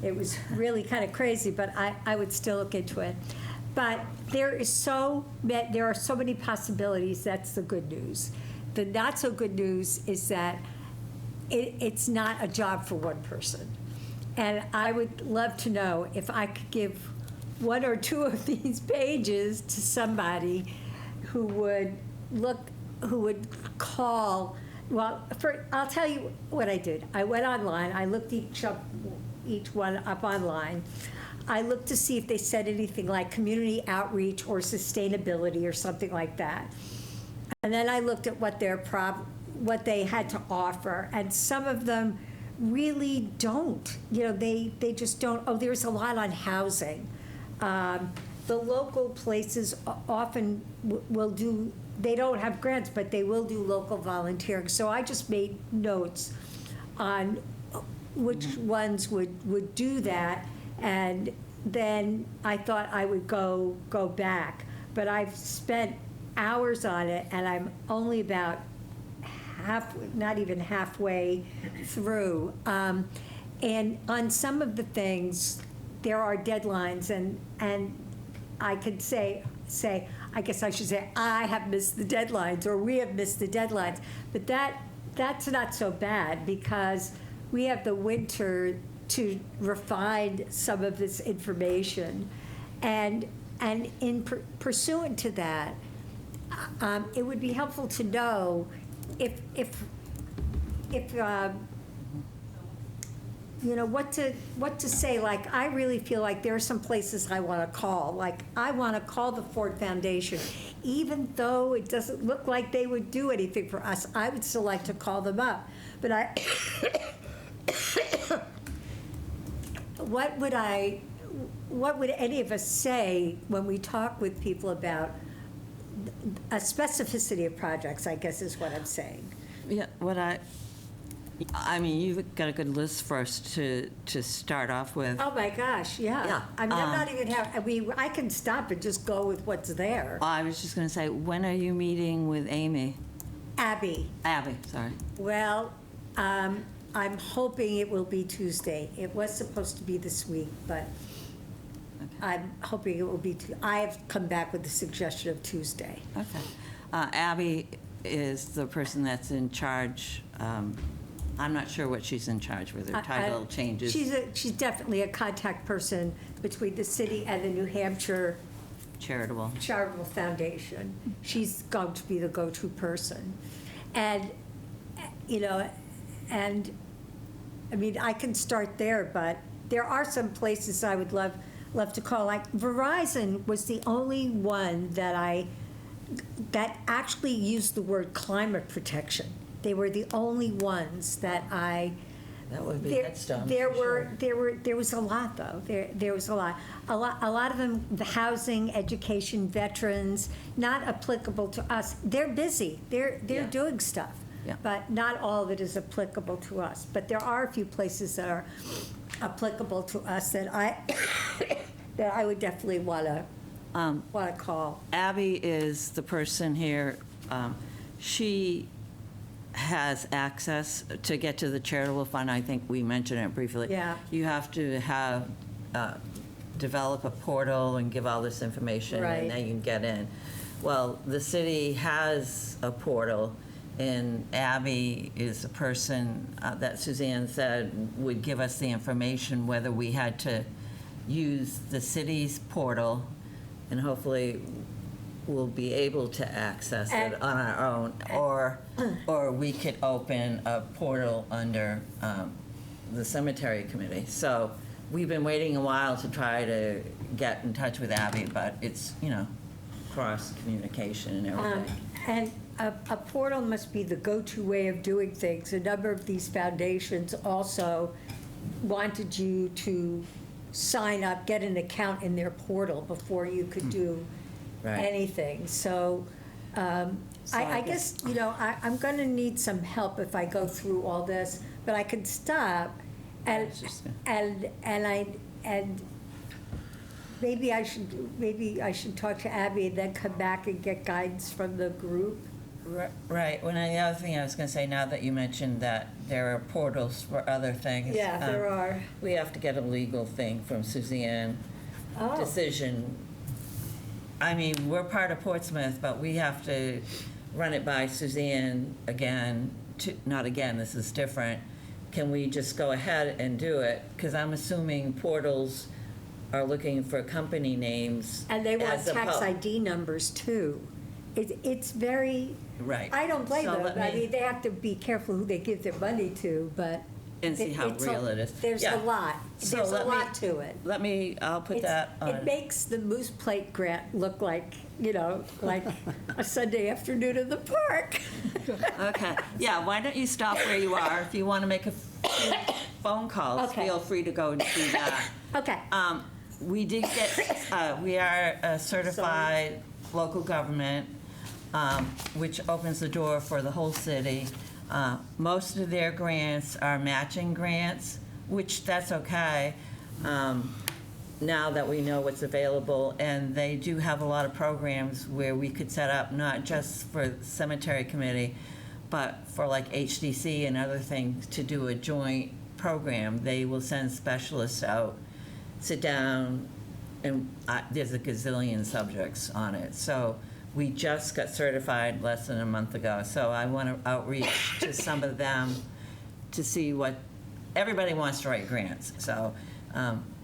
it was really kind of crazy, but I would still look into it. But there are so many possibilities. That's the good news. The not so good news is that it's not a job for one person. And I would love to know if I could give 1 or 2 of these pages to somebody who would call. Well, I'll tell you what I did. I went online, I looked each up each one up online. I looked to see if they said anything like community outreach or sustainability or something like that. And then I looked at what what they had to offer, and some of them really don't. They just don't. Oh, there's a lot on housing. The local places often will do, they don't have grants, but they will do local volunteering. So I just made notes on which ones would do that, and then I thought I would go back. But I've spent hours on it, and I'm only about not even halfway through. And on some of the things, there are deadlines, and I could say, I guess I should say, I have missed the deadlines, or we have missed the deadlines. But that's not so bad, because we have the winter to refine some of this information. And in pursuant to that, it would be helpful to know if what to say. Like, I really feel like there are some places I want to call. Like, I want to call the Ford Foundation. Even though it doesn't look like they would do anything for us, I would still like to call them up. But what would any of us say when we talk with people about a specificity of projects, I guess is what I'm saying. Yeah, I mean, you've got a good list for us to start off with. Oh, my gosh, yeah. Yeah, I mean, I'm not even I can stop and just go with what's there. I was just going to say, when are you meeting with Amy? Abby. Sorry. Well, I'm hoping it will be Tuesday. It was supposed to be this week, but I'm hoping it will be, I have come back with the suggestion of Tuesday. Okay. Abby is the person that's in charge. I'm not sure what she's in charge with. Her title changes. She's definitely a contact person between the city and the New Hampshire Charitable Foundation. She's going to be the go-to person. And, and I mean, I can start there, but there are some places I would love to call. Like Verizon was the only one that actually used the word climate protection. They were the only ones that That would be Headstone. There was a lot, though. There was a lot. A lot of them, the housing, education, veterans, not applicable to us. They're busy. They're doing stuff. Yeah. But not all of it is applicable to us. But there are a few places that are applicable to us that I would definitely want to call. Abby is the person here. She has access to get to the charitable fund. I think we mentioned it briefly. Yeah. You have to have develop a portal and give all this information, Right. and then you can get in. Well, the city has a portal, and Abby is a person that Suzanne said would give us the information whether we had to use the city's portal, and hopefully we'll be able to access it on our own, or we could open a portal under the cemetery committee. So we've been waiting a while to try to get in touch with Abby, but it's, cross communication and everything. And a portal must be the go-to way of doing things. A number of these foundations also wanted you to sign up, get an account in their portal before you could do Right. anything. So I guess, I'm going to need some help if I go through all this, but I can stop and maybe I should talk to Abby and then come back and get guidance from the group. Right. Well, the other thing I was going to say, now that you mentioned that there are portals for other things. Yeah, there are. We have to get a legal thing from Suzanne. Oh. Decision. I mean, we're part of Portsmouth, but we have to run it by Suzanne again. Not again, this is different. Can we just go ahead and do it? Because I'm assuming portals are looking for company names. And they want as tax opposed- ID numbers, too. It's very, Right. I don't blame So them. let I me- mean, they have to be careful who they give their money to, but. And see how it's real it is. There's Yeah. a lot. So there's a let me- lot to it. I'll put It's- that on. It makes the Moose Plate grant look like, like a Sunday afternoon in the park. Okay, yeah, why don't you stop where you are? If you want to make a few phone calls, Okay. feel free to go and do that. Okay. We did get, we are a certified local government, which opens the door for the whole city. Most of their grants are matching grants, which that's okay, now that we know what's available. And they do have a lot of programs where we could set up, not just for the cemetery committee, but for like HDC and other things to do a joint program. They will send specialists out, sit down, and there's a gazillion subjects on it. So we just got certified less than a month ago. So I want to outreach to some of them to see what, everybody wants to write grants. So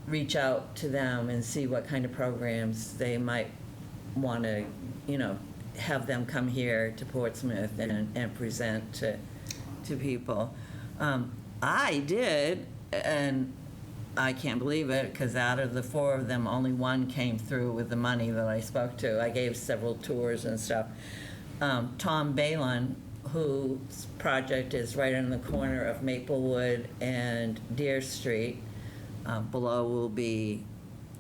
reach out to them and see what kind of programs they might want to, have them come here to Portsmouth and present to people. I did, and I can't believe it, because out of the 4 of them, only 1 came through with the money that I spoke to. I gave several tours and stuff. Tom Balin, whose project is right in the corner of Maplewood and Deer Street. Below will be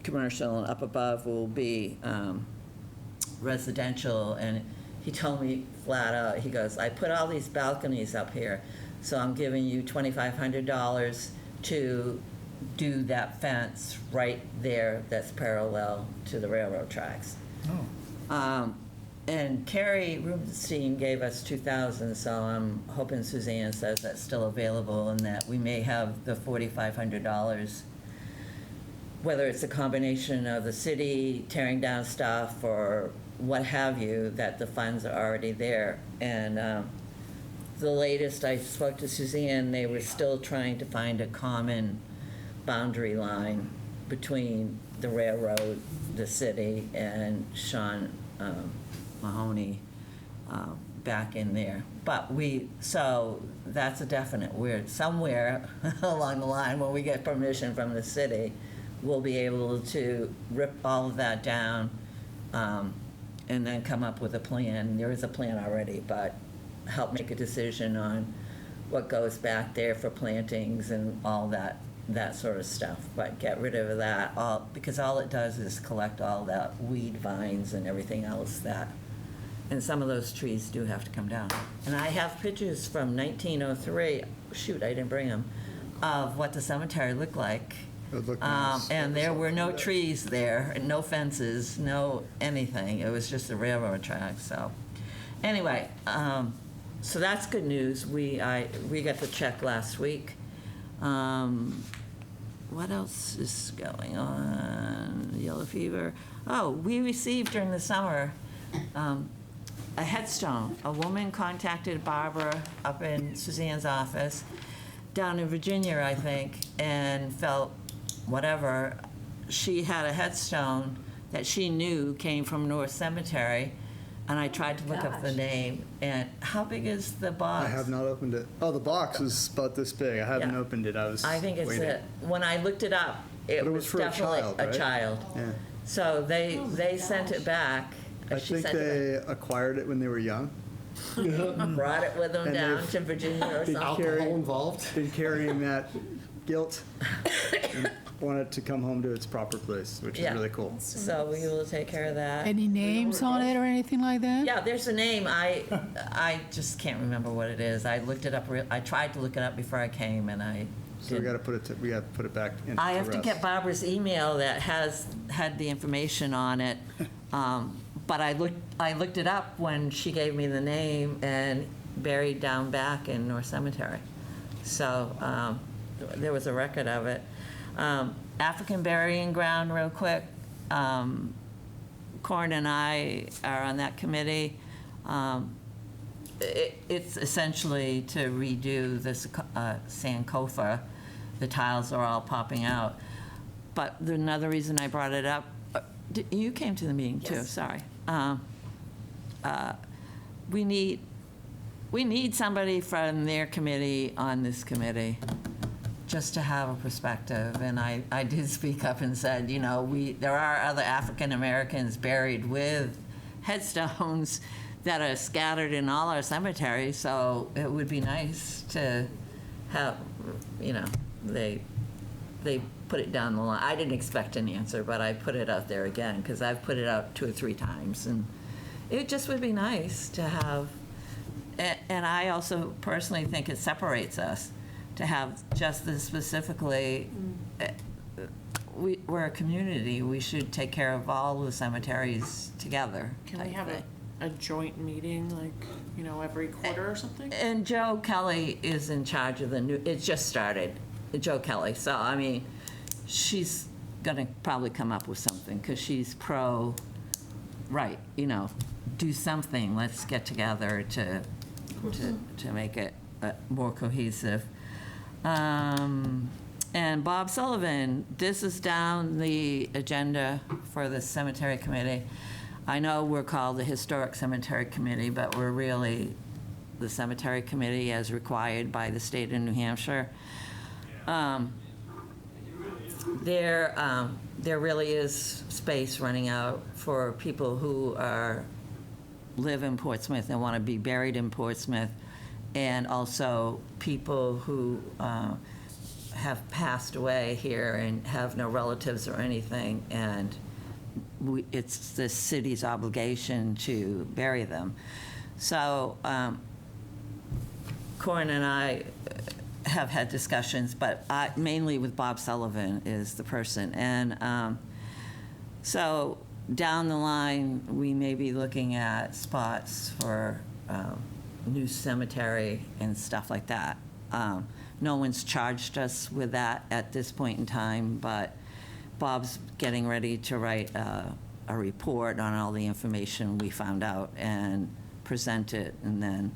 commercial, and up above will be residential. And he told me flat out, he goes, I put all these balconies up here, so I'm giving you $2,500 to do that fence right there that's parallel to the railroad tracks. And Carrie Rubenstein gave us $2,000, so I'm hoping Suzanne says that's still available and that we may have the $4,500, whether it's a combination of the city tearing down stuff or what have you, that the funds are already there. And the latest I spoke to Suzanne, they were still trying to find a common boundary line between the railroad, the city, and Sean Mahoney back in there. But so that's a definite. We're somewhere along the line when we get permission from the city, we'll be able to rip all of that down and then come up with a plan. There is a plan already, but help make a decision on what goes back there for plantings and all that sort of stuff. But get rid of that, because all it does is collect all that weed vines and everything else and some of those trees do have to come down. And I have pictures from 1903, shoot, I didn't bring them, of what the cemetery looked like. It would look nice. And there were no trees there, no fences, no anything. It was just a railroad track, so. Anyway, so that's good news. We got the check last week. What else is going on? Yellow fever. Oh, we received during the summer a headstone. A woman contacted Barbara up in Suzanne's office down in Virginia, I think, and felt whatever. She had a headstone that she knew came from North Cemetery, and I tried to look up the name. And how big is the box? I have not opened it. Oh, the box is about this big. I haven't Yeah. opened it. I think it's waiting. it. When I looked it up, it But it was was for a definitely child, a right? child. Yeah. So they sent it back. I She think sent they acquired it when they were young. it, brought it with them And down they've to Virginia or something. Alcohol involved? Been carrying that guilt and wanted to come home to its proper place, which is Yeah. really cool. So we will take care of that. Any names on it or anything like that? Yeah, there's a name. I just can't remember what it is. I looked it up. I tried to look it up before I came, and I So we didn't. got to put it back into I have to rest. get Barbara's email that had the information on it. But I looked it up when she gave me the name, and buried down back in North Cemetery. So there was a record of it. African Burying Ground, real quick. Corin and I are on that committee. It's essentially to redo this Sankofa. The tiles are all popping out. But another reason I brought it up, you came to the meeting too, Yes. sorry. We need somebody from their committee on this committee, just to have a perspective, and I did speak up and said, you know, there are other African Americans buried with headstones that are scattered in all our cemeteries, so it would be nice to have, you know, they put it down the line. I didn't expect an answer, but I put it out there again, because I've put it out 2 or 3 times, and it just would be nice to have, and I also personally think it separates us to have just this specifically. We're a community, we should take care of all the cemeteries together. Can we type have thing. a joint meeting, like, you know, every quarter or something? And Joe Kelly is in charge of the new, it just started, Joe Kelly. So, I mean, she's gonna probably come up with something, because she's right, you know, do something, let's get together to make it more cohesive. And Bob Sullivan, this is down the agenda for the cemetery committee. I know we're called the Historic Cemetery Committee, but we're really the cemetery committee as required by the state of New Hampshire. There really is space running out for people who live in Portsmouth and want to be buried in Portsmouth, and also people who have passed away here and have no relatives or anything, and it's the city's obligation to bury them. So Corin and I have had discussions, but mainly with Bob Sullivan is the person. And so down the line, we may be looking at spots for new cemetery and stuff like that. No one's charged us with that at this point in time, but Bob's getting ready to write a report on all the information we found out and present it. And then,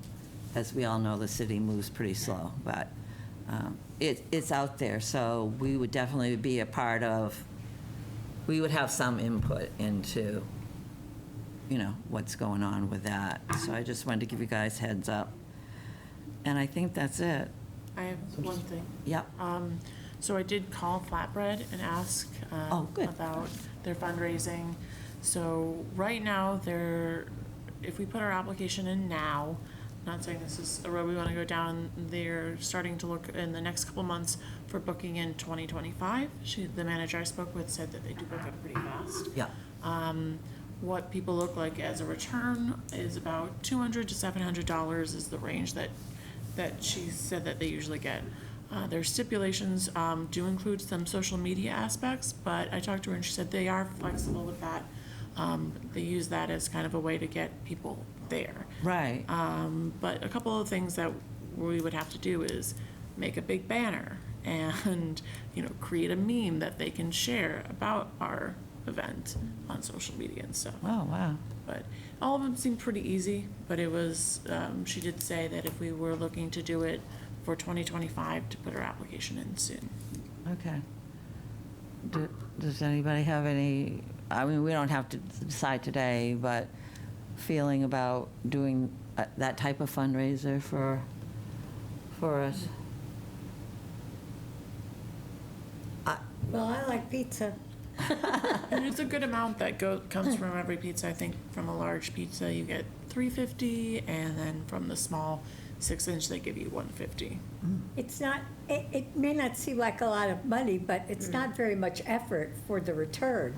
as we all know, the city moves pretty slow, but it's out there. So we would definitely be a part of, we would have some input into, you know, what's going on with that. So I just wanted to give you guys heads up. And I think that's it. I have one thing. Yep. So I did call Flatbread and ask Oh, good. about their fundraising. So right now, if we put our application in now, not saying this is a road we want to go down, they're starting to look in the next couple months for booking in 2025. The manager I spoke with said that they do book up pretty fast. Yeah. What people look like as a return is about $200 to $700 is the range that she said that they usually get. Their stipulations do include some social media aspects, but I talked to her and she said they are flexible with that. They use that as kind of a way to get people there. Right. But a couple of things that we would have to do is make a big banner and, you know, create a meme that they can share about our event on social media and stuff. Oh, wow. But all of them seemed pretty easy, but it was, she did say that if we were looking to do it for 2025, to put our application in soon. Okay. Does anybody have any, I mean, we don't have to decide today, but feeling about doing that type of fundraiser for us? Well, I like pizza. And it's a good amount that comes from every pizza. I think from a large pizza, you get $3.50, and then from the small 6-inch, they give you $1.50. It's not, it may not seem like a lot of money, but it's not very much effort for the return.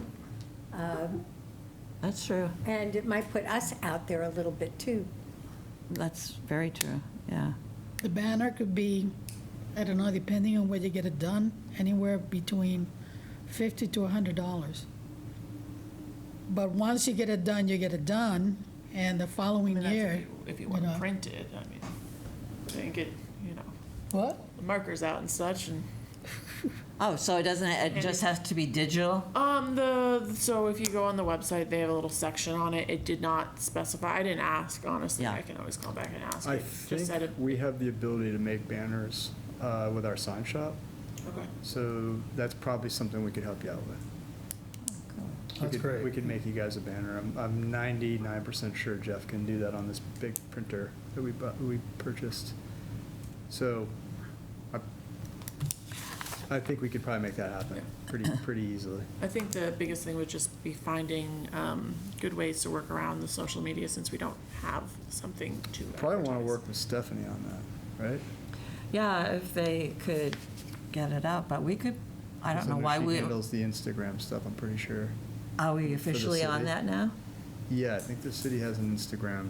That's true. And it might put us out there a little bit too. That's very true, yeah. The banner could be, I don't know, depending on where you get it done, anywhere between $50 to $100. But once you get it done, you get it done, and the I following mean, that's year. if you want know. to print it, I mean, then get, you know, What? the markers out and such, and Oh, so it just has to be digital? so if you go on the website, they have a little section on it. It did not specify. I didn't ask, honestly. Yeah. I can always call back and ask. I It just said think it. we have the ability to make banners with our sign shop, Okay. so that's probably something we could help you out with. That's great. We could make you guys a banner. I'm 99% sure Jeff can do that on this big printer that we purchased. So, I think we could probably make that happen pretty easily. I think the biggest thing would just be finding good ways to work around the social media since we don't have something to Probably want to advertise. work with Stephanie on that, right? Yeah, if they could get it out, but we could, I don't know why She we, handles the Instagram stuff, I'm pretty sure. are we officially on city. that now? Yeah, I think the city has an Instagram.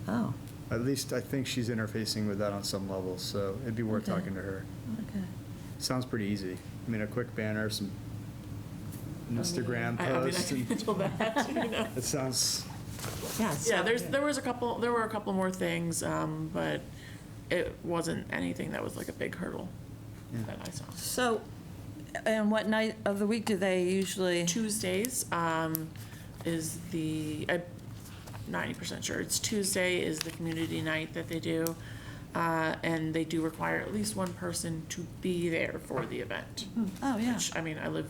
Oh, At least I think she's interfacing with that on some level, so it'd be worth Okay. talking to her. okay. Sounds pretty easy. I mean, a quick banner, an Instagram I mean, I post. can and- handle that, you know. It sounds, Yeah, so- Yeah, there were a couple more things, but it wasn't anything that was like a big hurdle that I saw. So, and what night of the week do they usually? Tuesdays is I'm 90% sure, it's Tuesday is the community night that they do. And they do require at least one person to be there for the event. Oh, yeah. Which, I mean, I live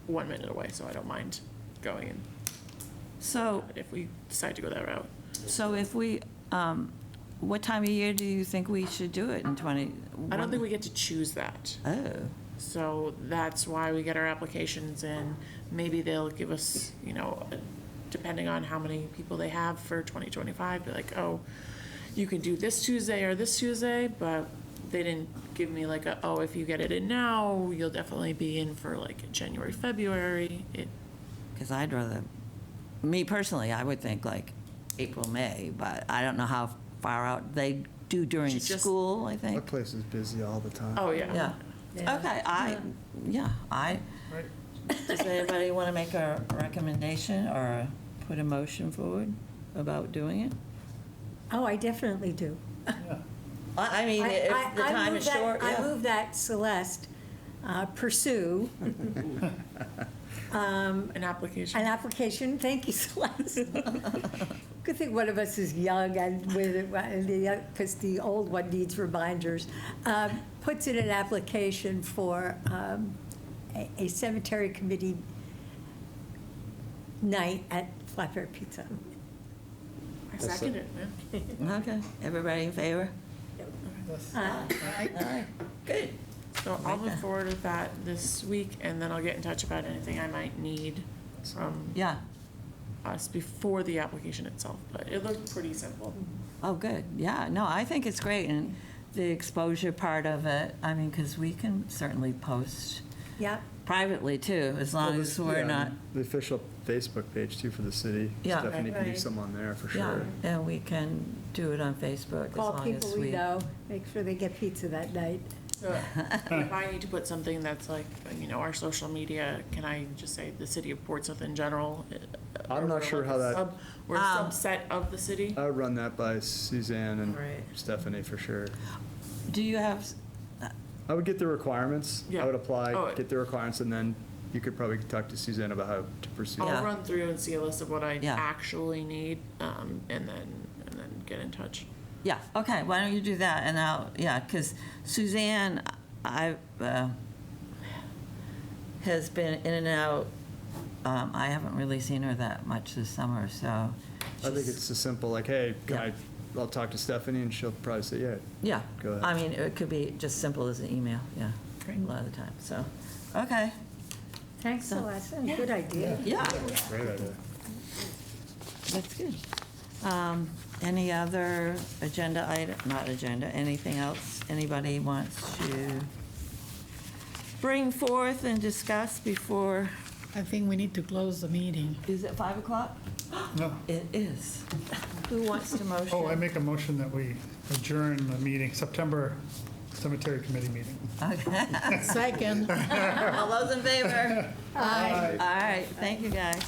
1 minute away, so I don't mind going in So, if we decide to go that route. so if we, what time of year do you think we should do it in 20? I don't think we get to choose that. Oh, So that's why we get our applications in. Maybe they'll give us, you know, depending on how many people they have for 2025, be like, oh, you can do this Tuesday or this Tuesday, but they didn't give me like if you get it in now, you'll definitely be in for like January, February. because I'd rather, me personally, I would think like April, May, but I don't know how far out they do during She just- school, I that think. place is busy all the time. Oh, yeah. Yeah. Yeah. Okay, Right. does anybody want to make a recommendation or put a motion forward about doing it? Oh, I definitely do. Yeah. I mean, if the I time move is that- short, I yeah. move that Celeste pursue An application. an application, thank you, Celeste. Good thing one of us is young and with, because the old one needs reminders. Puts in an application for a cemetery committee night at Flatbread Pizza. I second it, yeah. Okay, everybody in favor? Yes. All right, good. So I'll move forward with that this week, and then I'll get in touch about anything I might need from Yeah, us before the application itself, but it looked pretty simple. oh, good, yeah, no, I think it's great, and the exposure part of it, I mean, because we can certainly post Yeah, privately too, as long Well, as this- we're yeah, not, The official Facebook page too for the city. Yeah. Stephanie can do Right. some on there for yeah, sure. and we can do it on Facebook as call long people as we we. know, make sure they get pizza that night. So if I need to put something that's like, you know, our social media, can I just say the city of Portsmouth in general? I'm Or not sure like how a that- sub- Or a subset of the city? I would run that by Suzanne and Right. Stephanie for sure. Do you have, I would get the requirements. Yeah. I would apply, Oh. get the requirements, and then you could probably talk to Suzanne about how to pursue. Yeah. I'll run through and see a list of what I Yeah. actually need, and then get in touch. yeah, okay, why don't you do that, and I'll, yeah, because Suzanne, has been in and out, I haven't really seen her that much this summer, so. I think she's- it's as simple like, hey, Yeah. I'll talk to Stephanie, and she'll probably say, yeah. Yeah. Go ahead. I mean, it could be just simple as an email, yeah, Great. a lot of the time, so, okay, Thanks, Celeste, good idea. yeah, Great idea. that's good. Any other agenda item, not agenda, anything else anybody wants to bring forth and discuss before, I think we need to close the meeting. is it 5 o'clock? No. It is. Who wants to motion? Oh, I make a motion that we adjourn the meeting, September Cemetery Committee meeting. Okay. Second. All those in favor? Aye. All right, thank you, guys.